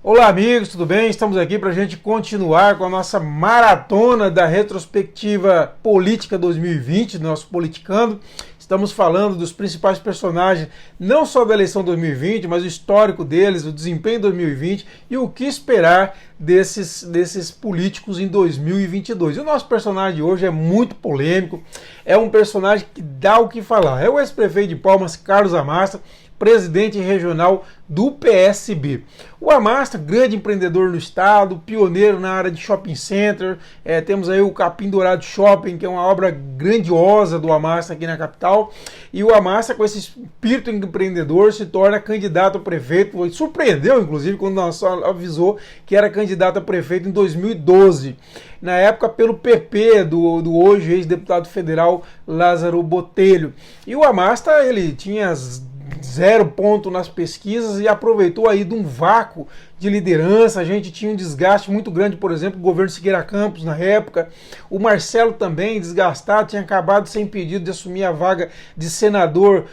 Olá amigos, tudo bem? Estamos aqui para a gente continuar com a nossa maratona da retrospectiva política 2020, do nosso Politicando. Estamos falando dos principais personagens, não só da eleição 2020, mas o histórico deles, o desempenho em 2020 e o que esperar desses políticos em 2022. E o nosso personagem de hoje é muito polêmico, é um personagem que dá o que falar. É o ex-prefeito de Palmas, Carlos Amasta, presidente regional do PSB. O Amasta, grande empreendedor no estado, pioneiro na área de shopping center, temos aí o Capim Dourado Shopping, que é uma obra grandiosa do Amasta aqui na capital, e o Amasta, com esse espírito empreendedor, se torna candidato a prefeito, surpreendeu inclusive quando avisou que era candidato a prefeito em 2012, na época pelo PP do hoje ex-deputado federal Lázaro Botelho. E o Amasta, ele tinha 0 ponto nas pesquisas e aproveitou aí de um vácuo de liderança. A gente tinha um desgaste muito grande, por exemplo, o governo Siqueira Campos na época, o Marcelo também desgastado, tinha acabado de ser impedido de assumir a vaga de senador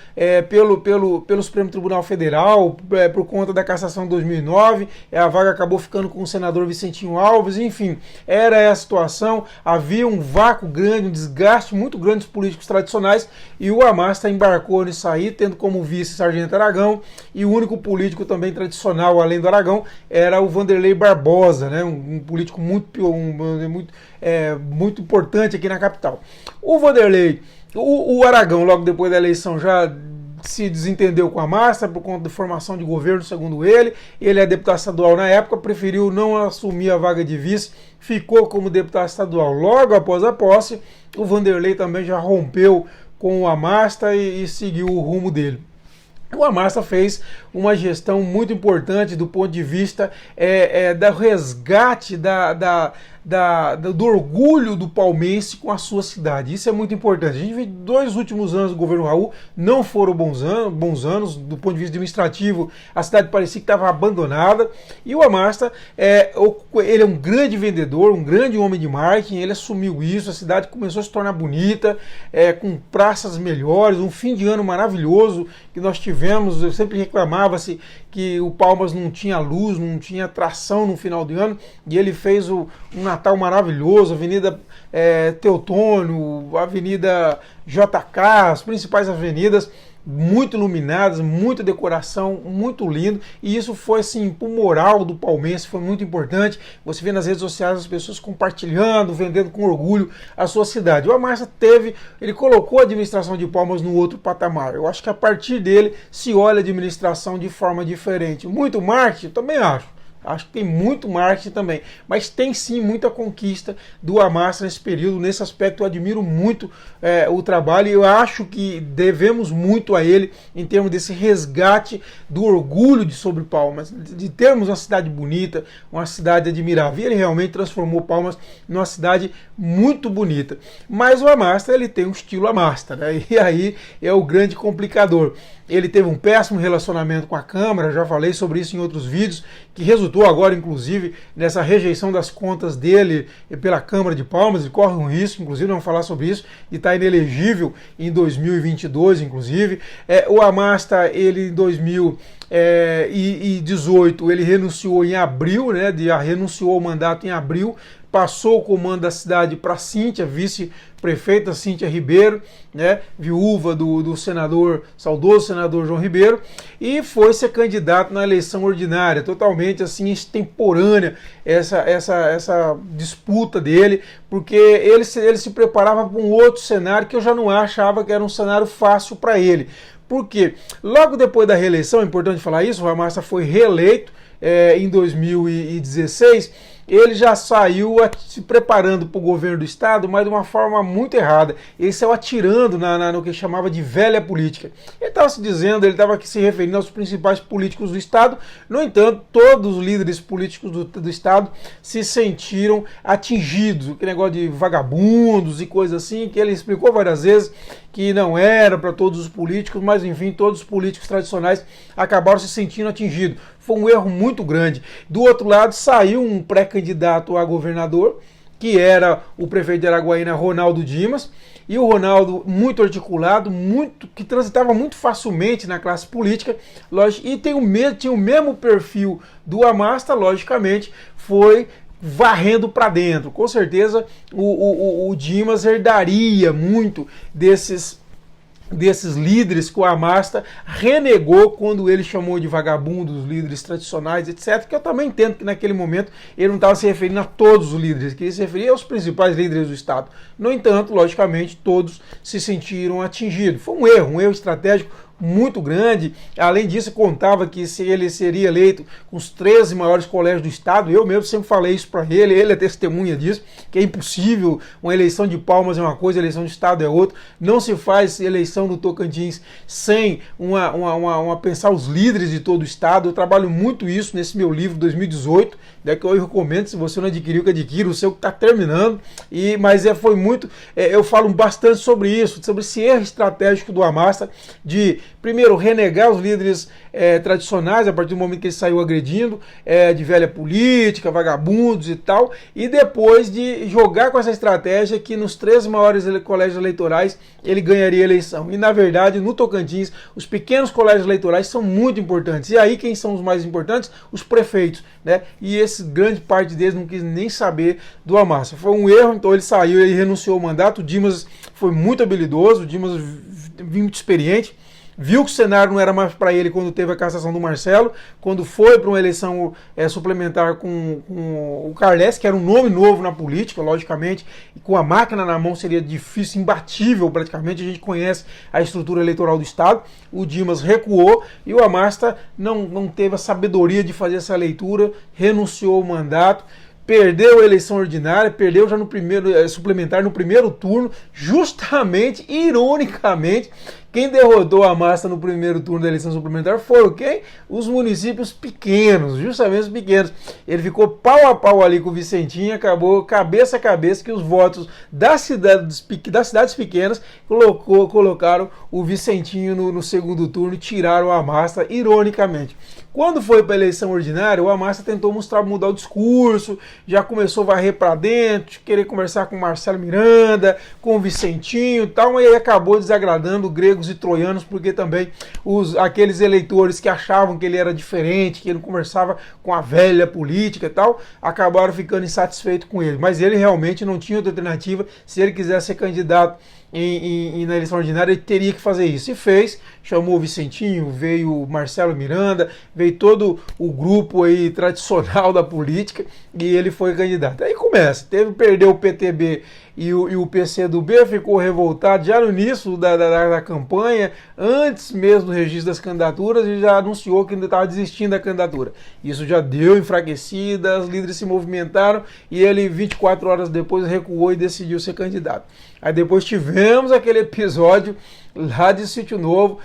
pelo Supremo Tribunal Federal, por conta da cassação de 2009, a vaga acabou ficando com o senador Vicentinho Alves, enfim, era essa a situação, havia um vácuo grande, um desgaste muito grande dos políticos tradicionais, e o Amasta embarcou nisso aí, tendo como vice Sargento Aragão, e o único político também tradicional, além do Aragão, era o Vanderlei Barbosa, né? Um político muito importante aqui na capital. O Vanderlei, o Aragão, logo depois da eleição, já se desentendeu com a Amasta por conta da formação de governo, segundo ele. Ele é deputado estadual na época, preferiu não assumir a vaga de vice, ficou como deputado estadual. Logo após a posse, o Vanderlei também já rompeu com o Amasta e seguiu o rumo dele. O Amasta fez uma gestão muito importante do ponto de vista do resgate do orgulho do palmense com a sua cidade. Isso é muito importante. A gente vê 2 últimos anos do governo Raul não foram bons anos do ponto de vista administrativo. A cidade parecia que estava abandonada. E o Amasta, ele é um grande vendedor, um grande homem de marketing. Ele assumiu isso. A cidade começou a se tornar bonita, com praças melhores, um fim de ano maravilhoso que nós tivemos. Eu sempre reclamava-se que o Palmas não tinha luz, não tinha atração no final do ano, e ele fez um Natal maravilhoso, Avenida Teotônio, Avenida JK, as principais avenidas, muito iluminadas, muita decoração, muito lindo, e isso foi assim, pro moral do palmense, foi muito importante. Você vê nas redes sociais as pessoas compartilhando, vendendo com orgulho a sua cidade. O Amasta ele colocou a administração de Palmas no outro patamar. Eu acho que a partir dele se olha a administração de forma diferente. Muito marketing? Também acho. Acho que tem muito marketing também, mas tem sim muita conquista do Amasta nesse período. Nesse aspecto eu admiro muito o trabalho, e eu acho que devemos muito a ele em termos desse resgate do orgulho sobre Palmas, de termos uma cidade bonita, uma cidade admirável. E ele realmente transformou Palmas numa cidade muito bonita. Mas o Amasta, ele tem um estilo Amasta, né? E aí é o grande complicador. Ele teve um péssimo relacionamento com a Câmara, já falei sobre isso em outros vídeos, que resultou agora, inclusive, nessa rejeição das contas dele pela Câmara de Palmas. Ele corre um risco, inclusive, vamos falar sobre isso, de estar inelegível em 2022, inclusive. O Amasta, ele em 2018, ele renunciou em abril, né? Renunciou ao mandato em abril, passou o comando da cidade para Cíntia, vice-prefeita Cíntia Ribeiro, né, viúva do saudoso senador João Ribeiro, e foi ser candidato na eleição ordinária, totalmente assim extemporânea essa disputa dele, porque ele se preparava para um outro cenário que eu já não achava que era um cenário fácil para ele. Por quê? Logo depois da reeleição, é importante falar isso, o Amasta foi reeleito em 2016, ele já saiu se preparando para o governo do estado, mas de uma forma muito errada. Ele saiu atirando no que chamava de velha política. Ele estava se dizendo, ele estava se referindo aos principais políticos do estado. No entanto, todos os líderes políticos do estado se sentiram atingidos. Aquele negócio de vagabundos e coisas assim, que ele explicou várias vezes que não era para todos os políticos, mas enfim, todos os políticos tradicionais acabaram se sentindo atingidos. Foi um erro muito grande. Do outro lado, saiu um pré-candidato a governador, que era o prefeito de Araguaína, Ronaldo Dimas, e o Ronaldo muito articulado, que transitava muito facilmente na classe política, e tinha o mesmo perfil do Amasta, logicamente, foi varrendo para dentro. Com certeza o Dimas herdaria muito desses líderes que o Amasta renegou quando ele chamou de vagabundo os líderes tradicionais, etc. Que eu também entendo que naquele momento ele não estava se referindo a todos os líderes, que ele se referia aos principais líderes do Estado. No entanto, logicamente, todos se sentiram atingidos. Foi um erro estratégico muito grande. Além disso, contava que se ele seria eleito com os 13 maiores colégios do Estado. Eu mesmo sempre falei isso para ele é testemunha disso, que é impossível. Uma eleição de Palmas é uma coisa, a eleição de Estado é outra. Não se faz eleição no Tocantins sem pensar os líderes de todo o Estado. Eu trabalho muito isso nesse meu livro 2018, que eu recomendo, se você não adquiriu, que adquira o seu, que está terminando. Mas foi muito, eu falo bastante sobre isso, sobre esse erro estratégico do Amasta de, primeiro, renegar os líderes tradicionais a partir do momento que ele saiu agredindo, de velha política, vagabundos e tal, e depois de jogar com essa estratégia que nos 13 maiores colégios eleitorais ele ganharia a eleição. E na verdade, no Tocantins, os pequenos colégios eleitorais são muito importantes. E aí quem são os mais importantes? Os prefeitos, né? E grande parte deles não quis nem saber do Amasta. Foi um erro, então ele saiu, ele renunciou ao mandato. O Dimas foi muito habilidoso, o Dimas muito experiente, viu que o cenário não era mais para ele quando teve a cassação do Marcelo, quando foi para uma eleição suplementar com o Carles, que era um nome novo na política, logicamente, e com a máquina na mão seria difícil, imbatível praticamente. A gente conhece a estrutura eleitoral do Estado. O Dimas recuou e o Amasta não teve a sabedoria de fazer essa leitura, renunciou ao mandato, perdeu a eleição ordinária, perdeu já no primeiro suplementar, no primeiro turno, justamente, ironicamente. Quem derrotou a Amasta no primeiro turno da eleição suplementar foram quem? Os municípios pequenos, justamente os pequenos. Ele ficou pau a pau ali com o Vicentinho, acabou cabeça a cabeça que os votos das cidades pequenas colocaram o Vicentinho no segundo turno e tiraram a Amasta, ironicamente. Quando foi para a eleição ordinária, o Amasta tentou mudar o discurso, já começou a varrer para dentro, querer conversar com o Marcelo Miranda, com o Vicentinho e tal, mas aí acabou desagradando gregos e troianos, porque também aqueles eleitores que achavam que ele era diferente, que ele não conversava com a velha política e tal, acabaram ficando insatisfeitos com ele. Mas ele realmente não tinha outra alternativa. Se ele quisesse ser candidato na eleição ordinária, ele teria que fazer isso. E fez, chamou o Vicentinho, veio o Marcelo Miranda, veio todo o grupo aí tradicional da política e ele foi candidato. Aí começa, perdeu o PTB e o PCdoB, ficou revoltado já no início da campanha, antes mesmo do registro das candidaturas, e já anunciou que ainda estava desistindo da candidatura. Isso já deu enfraquecida, os líderes se movimentaram e ele 24 horas depois recuou e decidiu ser candidato. Aí depois tivemos aquele episódio lá de Sítio Novo,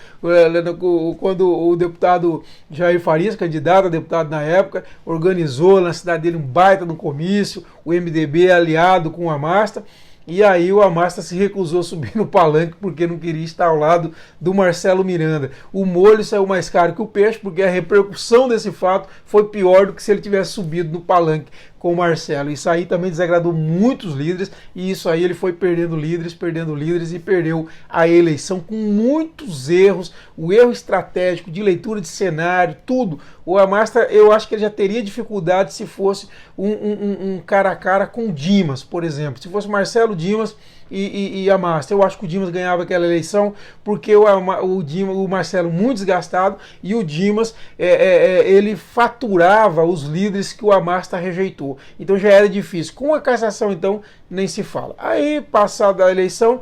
quando o deputado Jair Farias, candidato a deputado na época, organizou na cidade dele um baita no comício, o MDB aliado com o Amasta, e aí o Amasta se recusou a subir no palanque porque não queria estar ao lado do Marcelo Miranda. O molho saiu mais caro que o peixe, porque a repercussão desse fato foi pior do que se ele tivesse subido no palanque com o Marcelo. Isso aí também desagradou muitos líderes, e isso aí ele foi perdendo líderes e perdeu a eleição com muitos erros, o erro estratégico de leitura de cenário, tudo. O Amasta, eu acho que ele já teria dificuldade se fosse um cara a cara com Dimas, por exemplo. Se fosse Marcelo, Dimas e Amasta, eu acho que o Dimas ganhava aquela eleição, porque o Marcelo muito desgastado, e o Dimas ele faturava os líderes que o Amasta rejeitou. Então já era difícil. Com a cassação, então, nem se fala. Aí, passada a eleição,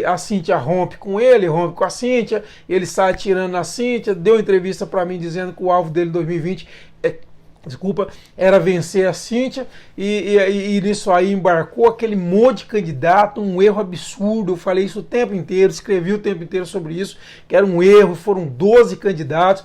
a Cíntia rompe com ele, rompe com a Cíntia, ele sai atirando na Cíntia, deu entrevista para mim dizendo que o alvo dele em 2020 era vencer a Cíntia, e nisso aí embarcou aquele monte de candidato, um erro absurdo. Eu falei isso o tempo inteiro, escrevi o tempo inteiro sobre isso, que era um erro, foram 12 candidatos,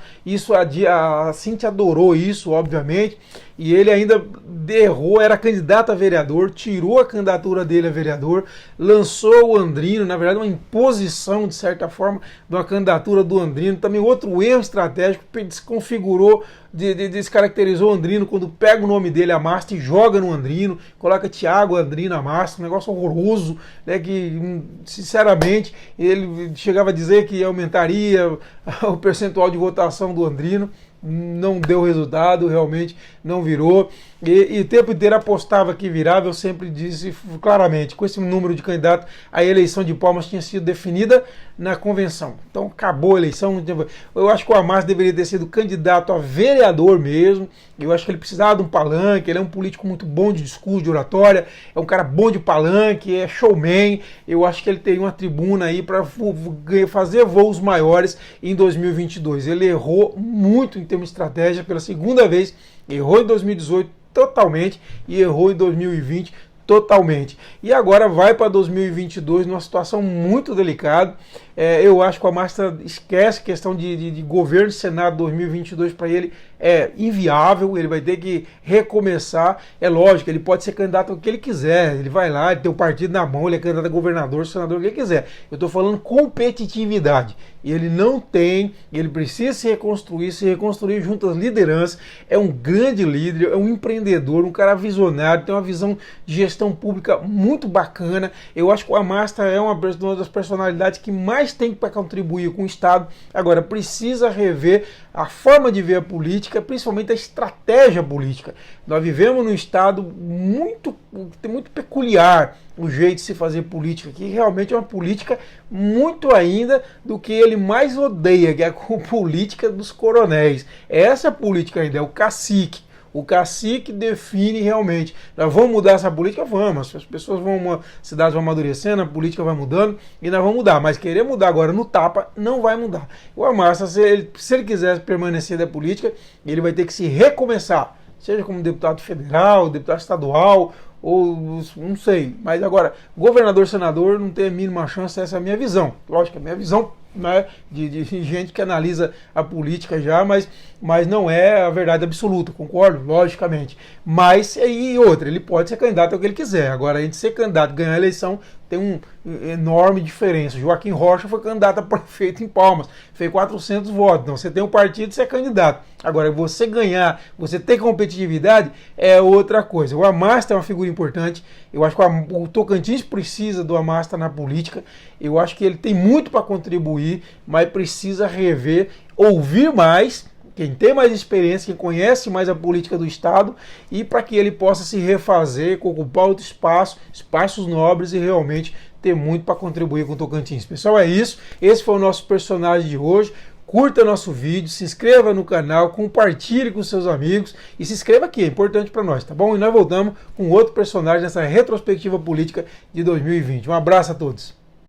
a Cíntia adorou isso, obviamente, e ele ainda errou, era candidato a vereador, tirou a candidatura dele a vereador, lançou o Andrino, na verdade uma imposição de certa forma de uma candidatura do Andrino, também outro erro estratégico, desconfigurou, descaracterizou o Andrino quando pega o nome dele, Amasta, e joga no Andrino, coloca Thiago Andrino Amasta, um negócio horroroso, né, que sinceramente ele chegava a dizer que aumentaria o percentual de votação do Andrino. Não deu resultado, realmente não virou. E o tempo inteiro apostava que virava. Eu sempre disse claramente, com esse número de candidatos, a eleição de Palmas tinha sido definida na convenção. Então acabou a eleição. Eu acho que o Amasta deveria ter sido candidato a vereador mesmo. Eu acho que ele precisava de um palanque. Ele é um político muito bom de discurso, de oratória, é um cara bom de palanque, é showman. Eu acho que ele teria uma tribuna aí para fazer voos maiores em 2022. Ele errou muito em termos de estratégia pela segunda vez, errou em 2018 totalmente e errou em 2020 totalmente. E agora vai para 2022 numa situação muito delicada. Eu acho que o Amasta esquece a questão de governo e Senado 2022 para ele é inviável, ele vai ter que recomeçar. É lógico, ele pode ser candidato ao que ele quiser, ele vai lá, ele tem o partido na mão, ele é candidato a governador, senador, o que ele quiser. Eu estou falando competitividade. E ele não tem, ele precisa se reconstruir junto às lideranças. É um grande líder, é um empreendedor, um cara visionário, tem uma visão de gestão pública muito bacana. Eu acho que o Amasta é uma das personalidades que mais tem para contribuir com o Estado. Agora, precisa rever a forma de ver a política, principalmente a estratégia política. Nós vivemos num Estado muito peculiar, o jeito de se fazer política, que realmente é uma política muito ainda do que ele mais odeia, que é a política dos coronéis. Essa política ainda é o cacique. O cacique define realmente. Nós vamos mudar essa política? Vamos. As pessoas vão, as cidades vão amadurecendo, a política vai mudando e nós vamos mudar. Mas querer mudar agora no tapa não vai mudar. O Amasta, se ele quiser permanecer da política, ele vai ter que se recomeçar. Seja como deputado federal, deputado estadual, ou não sei. Mas agora, governador, senador, não tem a mínima chance, essa é a minha visão. Lógico, a minha visão, né, de gente que analisa a política já, mas não é a verdade absoluta, concordo? Logicamente. Mas, e outra, ele pode ser candidato ao que ele quiser. Agora, a gente ser candidato e ganhar a eleição tem uma enorme diferença. Joaquim Rocha foi candidato a prefeito em Palmas, fez 400 votos. Então, você tem um partido, você é candidato. Agora, você ganhar, você ter competitividade, é outra coisa. O Amasta é uma figura importante. Eu acho que o Tocantins precisa do Amasta na política. Eu acho que ele tem muito para contribuir, mas precisa rever, ouvir mais quem tem mais experiência, quem conhece mais a política do Estado, e para que ele possa se refazer, ocupar outro espaço, espaços nobres e realmente ter muito para contribuir com o Tocantins. Pessoal, é isso. Esse foi o nosso personagem de hoje. Curta nosso vídeo, se inscreva no canal, compartilhe com seus amigos e se inscreva aqui, é importante para nós, tá bom? E nós voltamos com outro personagem nessa retrospectiva política de 2020. Um abraço a todos.